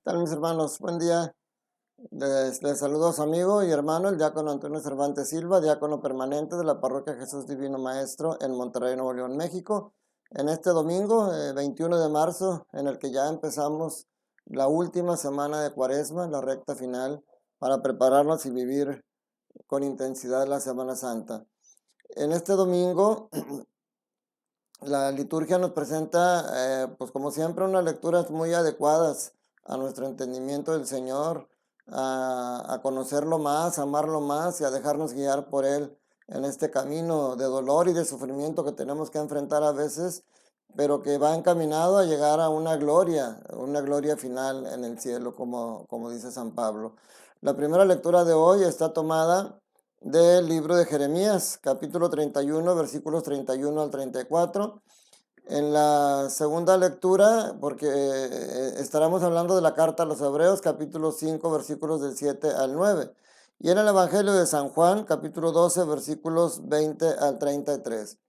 ¿Qué tal, mis hermanos? Buen día. Les saludo a su amigo y hermano, el diácono Antonio Cervantes Silva, diácono permanente de la parroquia Jesús Divino Maestro en Monterrey, Nuevo León, México. En este domingo, 21 de marzo, en el que ya empezamos la última semana de Cuaresma, la recta final, para prepararnos y vivir con intensidad la Semana Santa. En este domingo, la liturgia nos presenta, pues como siempre, unas lecturas muy adecuadas a nuestro entendimiento del Señor, a conocerlo más, a amarlo más y a dejarnos guiar por Él en este camino de dolor y de sufrimiento que tenemos que enfrentar a veces, pero que va encaminado a llegar a una gloria final en el cielo, como dice San Pablo. La primera lectura de hoy está tomada del libro de Jeremías, capítulo 31, versículos 31 al 34. En la segunda lectura, porque estaremos hablando de la carta a los Hebreos, capítulo 5, versículos del 7 al 9. Y en el Evangelio de San Juan, capítulo 12, versículos 20 al 33.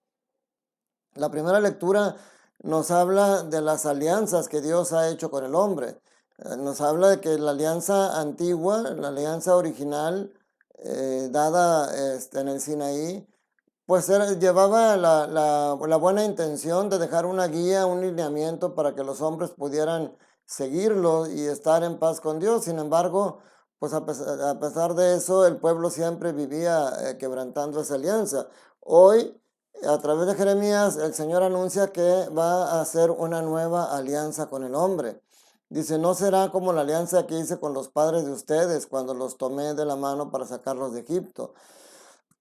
La primera lectura nos habla de las alianzas que Dios ha hecho con el hombre. Nos habla de que la alianza antigua, la alianza original, dada en el Sinaí, pues llevaba la buena intención de dejar una guía, un lineamiento para que los hombres pudieran seguirlo y estar en paz con Dios. Sin embargo, pues a pesar de eso, el pueblo siempre vivía quebrantando esa alianza. Hoy, a través de Jeremías, el Señor anuncia que va a hacer una nueva alianza con el hombre. Dice, no será como la alianza que hice con los padres de ustedes cuando los tomé de la mano para sacarlos de Egipto.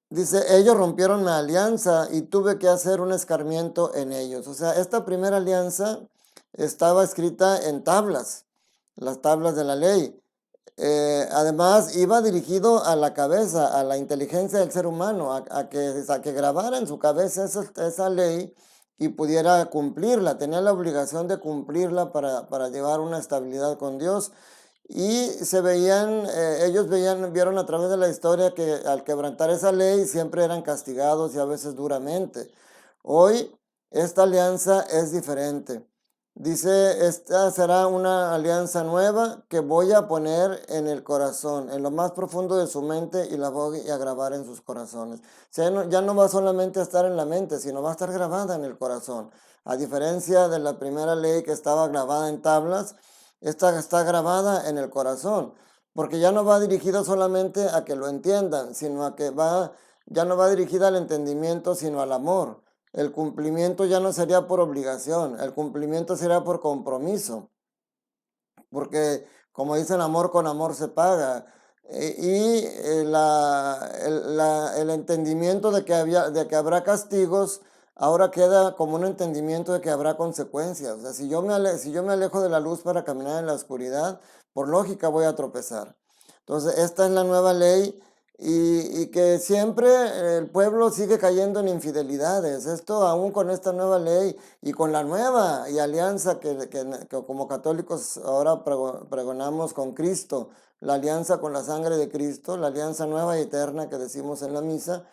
Dice, ellos rompieron mi alianza y tuve que hacer un escarmiento en ellos. O sea, esta primera alianza estaba escrita en tablas, las tablas de la ley. Además, iba dirigido a la cabeza, a la inteligencia del ser humano, a que grabara en su cabeza esa ley y pudiera cumplirla. Tenía la obligación de cumplirla para llevar una estabilidad con Dios. Y ellos vieron a través de la historia que al quebrantar esa ley siempre eran castigados y a veces duramente. Hoy esta alianza es diferente. Dice, esta será una alianza nueva que voy a poner en el corazón, en lo más profundo de su mente y la voy a grabar en sus corazones. O sea, ya no va solamente a estar en la mente, sino va a estar grabada en el corazón. A diferencia de la primera ley que estaba grabada en tablas, esta está grabada en el corazón, porque ya no va dirigida solamente a que lo entiendan, sino ya no va dirigida al entendimiento, sino al amor. El cumplimiento ya no sería por obligación, el cumplimiento sería por compromiso, porque como dicen, amor con amor se paga. El entendimiento de que habrá castigos ahora queda como un entendimiento de que habrá consecuencias. O sea, si yo me alejo de la luz para caminar en la oscuridad, por lógica voy a tropezar. Entonces, esta es la nueva ley y que siempre el pueblo sigue cayendo en infidelidades. Esto aún con esta nueva ley y con la nueva y alianza que como católicos ahora pregonamos con Cristo, la alianza con la sangre de Cristo, la alianza nueva y eterna que decimos en la misa.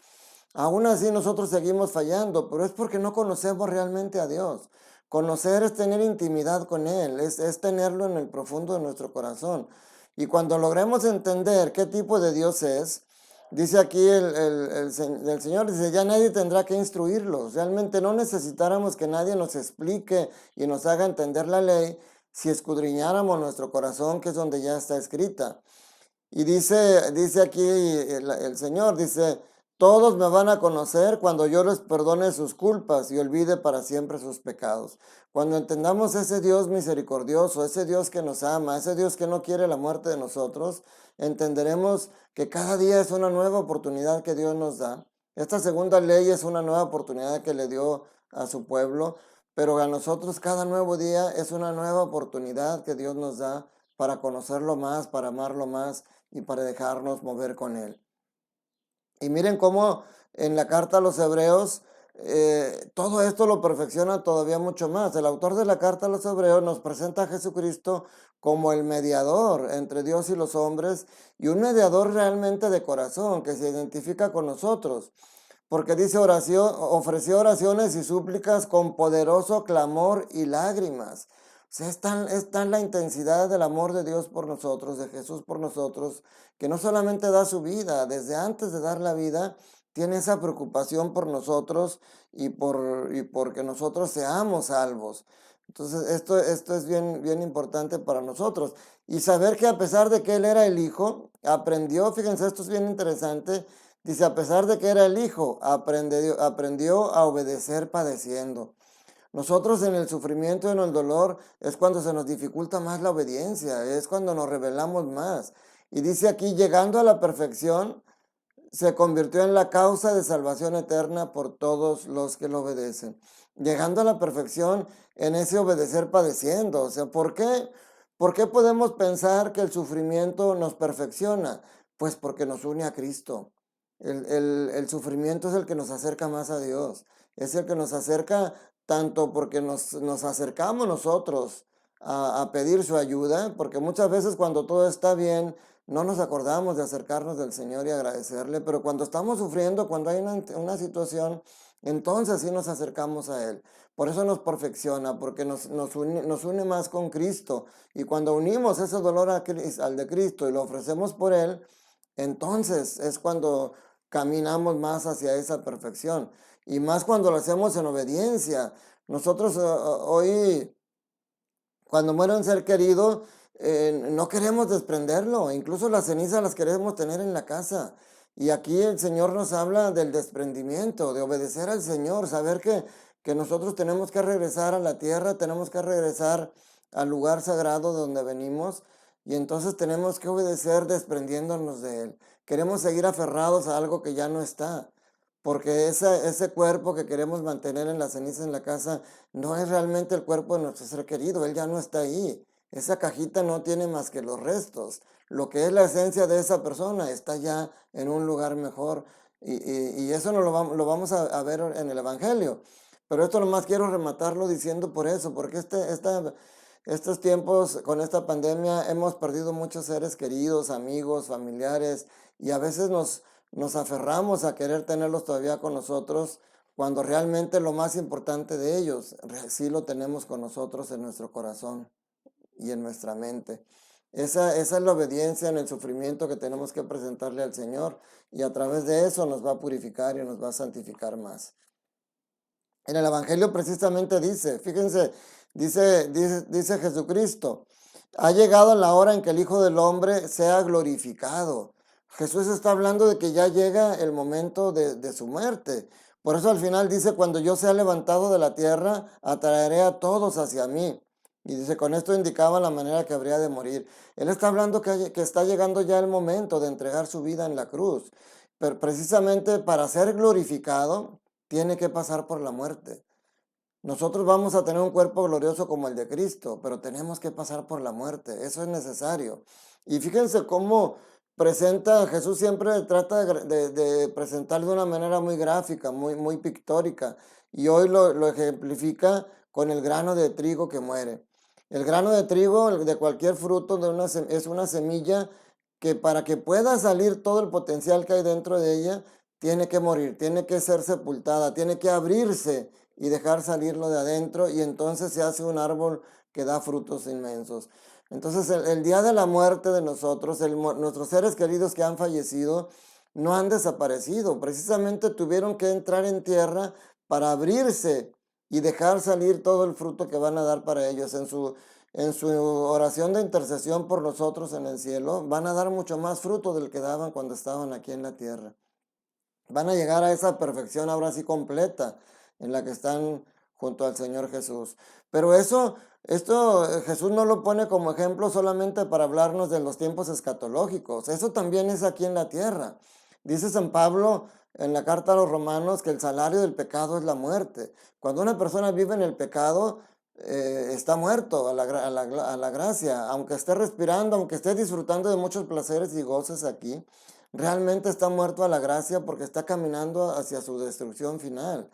Aún así nosotros seguimos fallando, pero es porque no conocemos realmente a Dios. Conocer es tener intimidad con Él, es tenerlo en el profundo de nuestro corazón. Y cuando logremos entender qué tipo de Dios es, dice aquí el Señor, dice, ya nadie tendrá que instruirlos. Realmente no necesitáramos que nadie nos explique y nos haga entender la ley si escudriñáramos nuestro corazón, que es donde ya está escrita. Y dice aquí el Señor, dice, todos me van a conocer cuando yo les perdone sus culpas y olvide para siempre sus pecados. Cuando entendamos ese Dios misericordioso, ese Dios que nos ama, ese Dios que no quiere la muerte de nosotros, entenderemos que cada día es una nueva oportunidad que Dios nos da. Esta segunda ley es una nueva oportunidad que le dio a su pueblo, pero a nosotros cada nuevo día es una nueva oportunidad que Dios nos da para conocerlo más, para amarlo más y para dejarnos mover con Él. Y miren cómo en la carta a los Hebreos todo esto lo perfecciona todavía mucho más. El autor de la carta a los Hebreos nos presenta a Jesucristo como el mediador entre Dios y los hombres y un mediador realmente de corazón que se identifica con nosotros. Porque dice ofreció oraciones y súplicas con poderoso clamor y lágrimas. sea, es tan la intensidad del amor de Dios por nosotros, de Jesús por nosotros, que no solamente da su vida, desde antes de dar la vida, tiene esa preocupación por nosotros y por que nosotros seamos salvos. Entonces, esto es bien importante para nosotros. Y saber que a pesar de que Él era el Hijo, aprendió, fíjense, esto es bien interesante, dice, a pesar de que era el Hijo, aprendió a obedecer padeciendo. Nosotros en el sufrimiento y en el dolor es cuando se nos dificulta más la obediencia, es cuando nos rebelamos más. Y dice aquí, llegando a la perfección, se convirtió en la causa de salvación eterna por todos los que lo obedecen. Llegando a la perfección en ese obedecer padeciendo. O sea, ¿por qué? ¿Por qué podemos pensar que el sufrimiento nos perfecciona? Pues porque nos une a Cristo. El sufrimiento es el que nos acerca más a Dios. Es el que nos acerca tanto porque nos acercamos nosotros a pedir su ayuda, porque muchas veces cuando todo está bien, no nos acordamos de acercarnos del Señor y agradecerle, pero cuando estamos sufriendo, cuando hay una situación, entonces sí nos acercamos a Él. Por eso nos perfecciona, porque nos une más con Cristo. Y cuando unimos ese dolor al de Cristo y lo ofrecemos por Él, entonces es cuando caminamos más hacia esa perfección. Y más cuando lo hacemos en obediencia. Nosotros hoy, cuando muere un ser querido, no queremos desprenderlo, incluso las cenizas las queremos tener en la casa. Y aquí el Señor nos habla del desprendimiento, de obedecer al Señor, saber que nosotros tenemos que regresar a la tierra, tenemos que regresar al lugar sagrado donde venimos, y entonces tenemos que obedecer desprendiéndonos de Él. Queremos seguir aferrados a algo que ya no está, porque ese cuerpo que queremos mantener en la ceniza en la casa no es realmente el cuerpo de nuestro ser querido, él ya no está ahí. Esa cajita no tiene más que los restos. Lo que es la esencia de esa persona está ya en un lugar mejor. Y eso no lo vamos a ver en el Evangelio. Pero esto nomás quiero rematarlo diciendo por eso, porque estos tiempos con esta pandemia hemos perdido muchos seres queridos, amigos, familiares, y a veces nos aferramos a querer tenerlos todavía con nosotros cuando realmente lo más importante de ellos sí lo tenemos con nosotros en nuestro corazón y en nuestra mente. Esa es la obediencia en el sufrimiento que tenemos que presentarle al Señor, y a través de eso nos va a purificar y nos va a santificar más. En el Evangelio precisamente dice, fíjense, dice Jesucristo, ha llegado la hora en que el Hijo del Hombre sea glorificado. Jesús está hablando de que ya llega el momento de su muerte. Por eso al final dice, cuando yo sea levantado de la tierra, atraeré a todos hacia mí. Y dice, con esto indicaba la manera que habría de morir. Él está hablando que está llegando ya el momento de entregar su vida en la cruz. Pero precisamente para ser glorificado, tiene que pasar por la muerte. Nosotros vamos a tener un cuerpo glorioso como el de Cristo, pero tenemos que pasar por la muerte. Eso es necesario. Y fíjense cómo presenta, Jesús siempre trata de presentar de una manera muy gráfica, muy pictórica. Y hoy lo ejemplifica con el grano de trigo que muere. El grano de trigo, de cualquier fruto, es una semilla que para que pueda salir todo el potencial que hay dentro de ella, tiene que morir, tiene que ser sepultada, tiene que abrirse y dejar salirlo de adentro, y entonces se hace un árbol que da frutos inmensos. Entonces el día de la muerte de nosotros, nuestros seres queridos que han fallecido, no han desaparecido, precisamente tuvieron que entrar en tierra para abrirse y dejar salir todo el fruto que van a dar para ellos. En su oración de intercesión por nosotros en el cielo, van a dar mucho más fruto del que daban cuando estaban aquí en la tierra. Van a llegar a esa perfección ahora sí completa en la que están junto al Señor Jesús. Pero esto Jesús no lo pone como ejemplo solamente para hablarnos de los tiempos escatológicos. Eso también es aquí en la tierra. Dice San Pablo en la carta a los Romanos que el salario del pecado es la muerte. Cuando una persona vive en el pecado, está muerto a la gracia. Aunque esté respirando, aunque esté disfrutando de muchos placeres y goces aquí, realmente está muerto a la gracia porque está caminando hacia su destrucción final.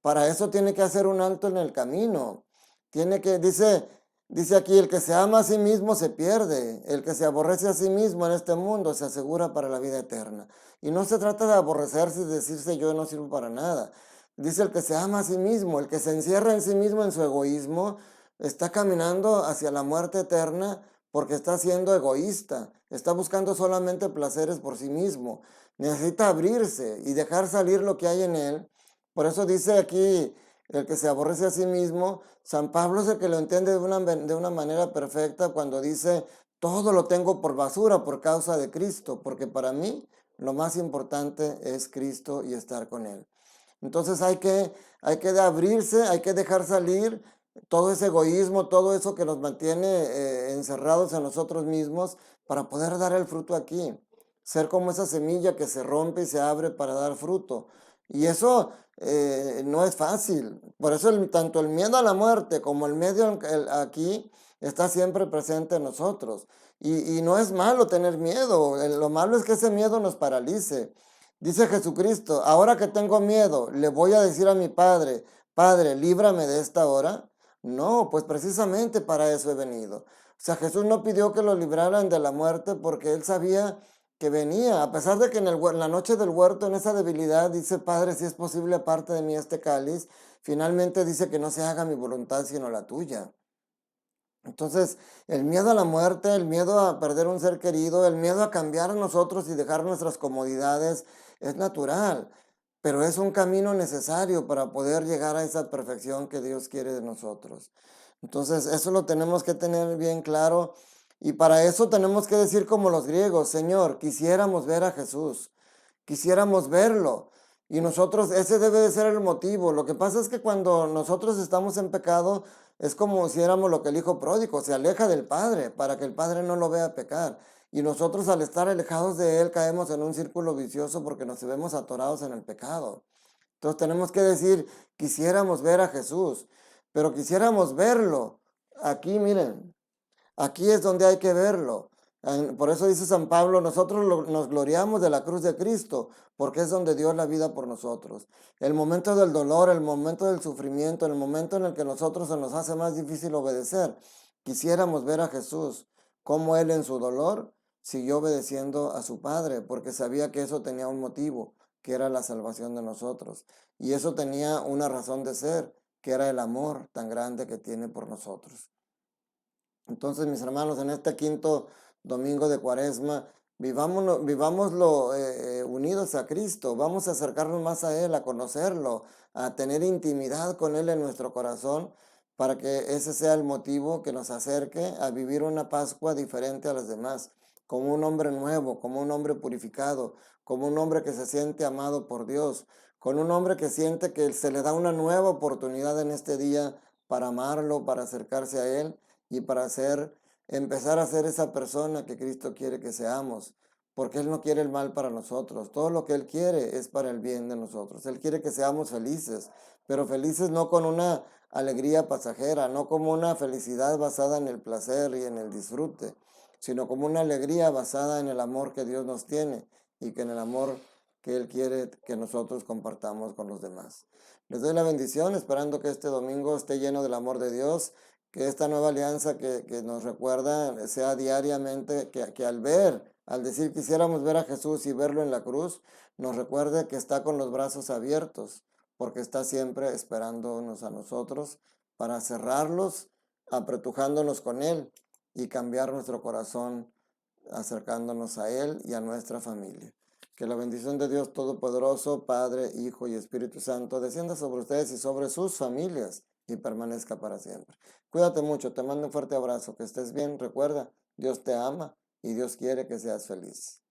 Para eso tiene que hacer un alto en el camino. Dice aquí, el que se ama a sí mismo se pierde. El que se aborrece a sí mismo en este mundo se asegura para la vida eterna. Y no se trata de aborrecerse y decirse yo no sirvo para nada. Dice el que se ama a sí mismo, el que se encierra en sí mismo en su egoísmo, está caminando hacia la muerte eterna porque está siendo egoísta, está buscando solamente placeres por sí mismo. Necesita abrirse y dejar salir lo que hay en él. Por eso dice aquí el que se aborrece a sí mismo. San Pablo es el que lo entiende de una manera perfecta cuando dice, todo lo tengo por basura por causa de Cristo, porque para mí lo más importante es Cristo y estar con Él. Entonces hay que abrirse, hay que dejar salir todo ese egoísmo, todo eso que nos mantiene encerrados en nosotros mismos para poder dar el fruto aquí. Ser como esa semilla que se rompe y se abre para dar fruto. Y eso no es fácil. Por eso tanto el miedo a la muerte como el miedo aquí está siempre presente en nosotros. Y no es malo tener miedo. Lo malo es que ese miedo nos paralice. Dice Jesucristo, ahora que tengo miedo, le voy a decir a mi Padre, Padre, líbrame de esta hora. No, pues precisamente para eso he venido. O sea, Jesús no pidió que lo libraran de la muerte porque él sabía que venía, a pesar de que en la noche del huerto, en esa debilidad, dice, Padre, si es posible, aparte de mí este cáliz, finalmente dice que no se haga mi voluntad sino la tuya. Entonces, el miedo a la muerte, el miedo a perder un ser querido, el miedo a cambiar a nosotros y dejar nuestras comodidades es natural, pero es un camino necesario para poder llegar a esa perfección que Dios quiere de nosotros. Entonces, eso lo tenemos que tener bien claro y para eso tenemos que decir como los griegos, Señor, quisiéramos ver a Jesús, quisiéramos verlo. Y nosotros, ese debe de ser el motivo. Lo que pasa es que cuando nosotros estamos en pecado, es como si éramos lo que el hijo pródigo, se aleja del Padre para que el Padre no lo vea pecar. Y nosotros al estar alejados de Él caemos en un círculo vicioso porque nos vemos atorados en el pecado. Entonces tenemos que decir, quisiéramos ver a Jesús, pero quisiéramos verlo. Aquí, miren, aquí es donde hay que verlo. Por eso dice San Pablo, nosotros nos gloriamos de la cruz de Cristo, porque es donde dio la vida por nosotros. El momento del dolor, el momento del sufrimiento, el momento en el que nosotros se nos hace más difícil obedecer, quisiéramos ver a Jesús, como Él en su dolor siguió obedeciendo a su Padre, porque sabía que eso tenía un motivo, que era la salvación de nosotros. Y eso tenía una razón de ser, que era el amor tan grande que tiene por nosotros. Entonces, mis hermanos, en este quinto domingo de Cuaresma, vivámoslo unidos a Cristo. Vamos a acercarnos más a Él, a conocerlo, a tener intimidad con Él en nuestro corazón, para que ese sea el motivo que nos acerque a vivir una Pascua diferente a las demás, como un hombre nuevo, como un hombre purificado, como un hombre que se siente amado por Dios, con un hombre que siente que se le da una nueva oportunidad en este día para amarlo, para acercarse a Él y para empezar a ser esa persona que Cristo quiere que seamos, porque Él no quiere el mal para nosotros, todo lo que Él quiere es para el bien de nosotros, Él quiere que seamos felices, pero felices no con una alegría pasajera, no como una felicidad basada en el placer y en el disfrute, sino como una alegría basada en el amor que Dios nos tiene y que en el amor que Él quiere que nosotros compartamos con los demás. Les doy la bendición, esperando que este domingo esté lleno del amor de Dios, que esta nueva alianza que nos recuerda sea diariamente, que al decir quisiéramos ver a Jesús y verlo en la cruz, nos recuerde que está con los brazos abiertos, porque está siempre esperándonos a nosotros para cerrarlos, apretujándonos con Él y cambiar nuestro corazón, acercándonos a Él y a nuestra familia. Que la bendición de Dios Todopoderoso, Padre, Hijo y Espíritu Santo, descienda sobre ustedes y sobre sus familias y permanezca para siempre. Cuídate mucho, te mando un fuerte abrazo, que estés bien, recuerda, Dios te ama y Dios quiere que seas feliz.